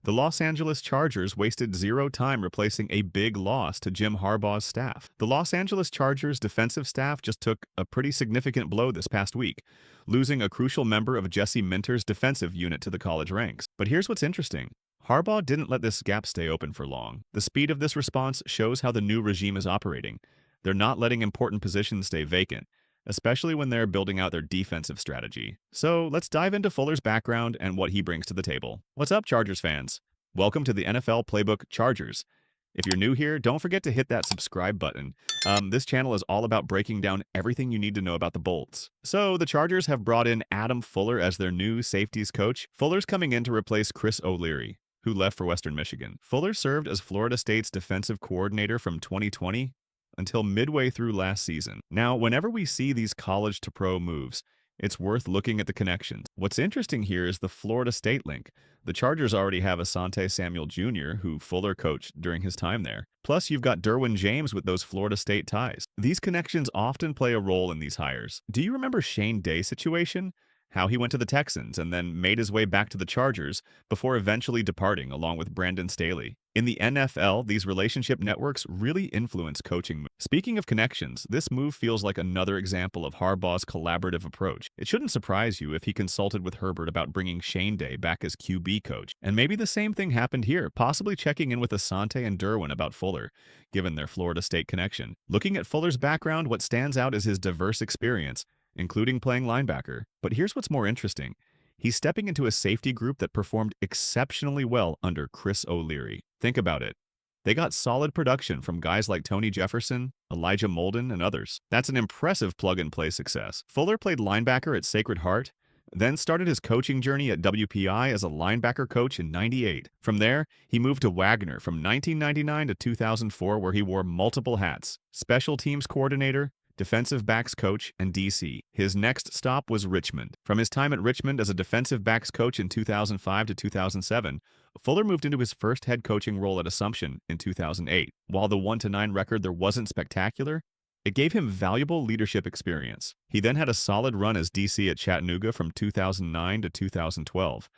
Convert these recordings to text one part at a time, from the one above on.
The Los Angeles Chargers wasted zero time replacing a big loss to Jim Harbaugh's staff. The Los Angeles Chargers defensive staff just took a pretty significant blow this past week, losing a crucial member of Jesse Minter's defensive unit to the college ranks. But here's what's interesting. Harbaugh didn't let this gap stay open for long. The speed of this response shows how the new regime is operating. They're not letting important positions stay vacant, especially when they're building out their defensive strategy. So let's dive into Fuller's background and what he brings to the table. What's up, Chargers fans? Welcome to the NFL Playbook Chargers. If you're new here, don't forget to hit that subscribe button. This channel is all about breaking down everything you need to know about the Bolts. So the Chargers have brought in Adam Fuller as their new safeties coach. Fuller's coming in to replace Chris O'Leary, who left for Western Michigan. Fuller served as Florida State's defensive coordinator from 2020 until midway through last season. Now, whenever we see these college-to-pro moves, it's worth looking at the connections. What's interesting here is the Florida State link. The Chargers already have Asante Samuel Jr., who Fuller coached during his time there. Plus, you've got Derwin James with those Florida State ties. These connections often play a role in these hires. Do you remember Shane Day's situation? How he went to the Texans and then made his way back to the Chargers before eventually departing along with Brandon Staley. In the NFL, these relationship networks really influence coaching moves. Speaking of connections, this move feels like another example of Harbaugh's collaborative approach. It shouldn't surprise you if he consulted with Herbert about bringing Shane Day back as QB coach. And maybe the same thing happened here, possibly checking in with Asante and Derwin about Fuller, given their Florida State connection. Looking at Fuller's background, what stands out is his diverse experience, including playing linebacker. But here's what's more interesting. He's stepping into a safety group that performed exceptionally well under Chris O'Leary. Think about it. They got solid production from guys like Tony Jefferson, Elijah Molden, and others. That's an impressive plug-and-play success. Fuller played linebacker at Sacred Heart, then started his coaching journey at WPI as a linebacker coach in '98. From there, he moved to Wagner from 1999 to 2004, where he wore multiple hats: special teams coordinator, defensive backs coach, and DC. His next stop was Richmond. From his time at Richmond as a defensive backs coach in 2005 to 2007, Fuller moved into his first head coaching role at Assumption in 2008. While the 1-9 record there wasn't spectacular, it gave him valuable leadership experience. He then had a solid run as DC at Chattanooga from 2009 to 2012,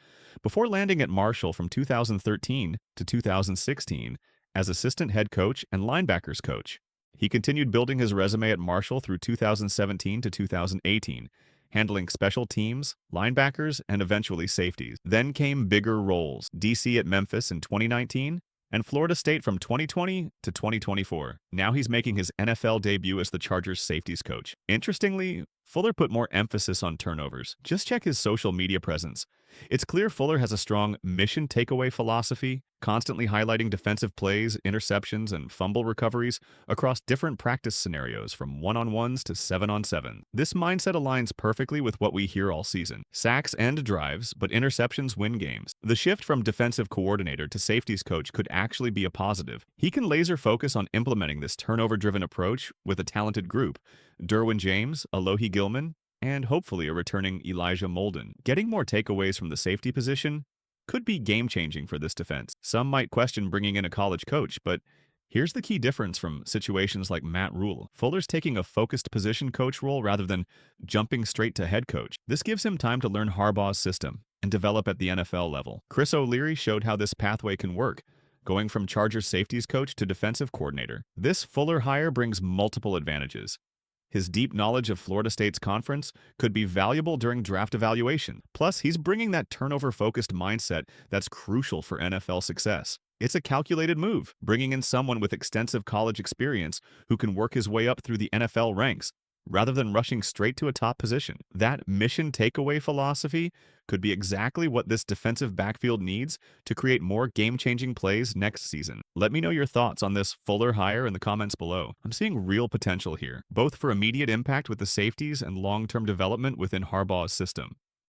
before landing at Marshall from 2013 to 2016 as assistant head coach and linebackers coach. He continued building his resume at Marshall through 2017 to 2018, handling special teams, linebackers, and eventually safeties. Then came bigger roles: DC at Memphis in 2019 and Florida State from 2020 to 2024. Now he's making his NFL debut as the Chargers safeties coach. Interestingly, Fuller put more emphasis on turnovers. Just check his social media presence. It's clear Fuller has a strong mission takeaway philosophy, constantly highlighting defensive plays, interceptions, and fumble recoveries across different practice scenarios from one-on-ones to 7-on-7. This mindset aligns perfectly with what we hear all season. Sacks end drives, but interceptions win games. The shift from defensive coordinator to safeties coach could actually be a positive. He can laser focus on implementing this turnover-driven approach with a talented group: Derwin James, Alohi Gilman, and hopefully a returning Elijah Molden. Getting more takeaways from the safety position could be game-changing for this defense. Some might question bringing in a college coach, but here's the key difference from situations like Matt Rule. Fuller's taking a focused position coach role rather than jumping straight to head coach. This gives him time to learn Harbaugh's system and develop at the NFL level. Chris O'Leary showed how this pathway can work, going from Chargers safeties coach to defensive coordinator. This Fuller hire brings multiple advantages. His deep knowledge of Florida State's conference could be valuable during draft evaluation. Plus, he's bringing that turnover-focused mindset that's crucial for NFL success. It's a calculated move, bringing in someone with extensive college experience who can work his way up through the NFL ranks, rather than rushing straight to a top position. That mission takeaway philosophy could be exactly what this defensive backfield needs to create more game-changing plays next season. Let me know your thoughts on this Fuller hire in the comments below. I'm seeing real potential here, both for immediate impact with the safeties and long-term development within Harbaugh's system.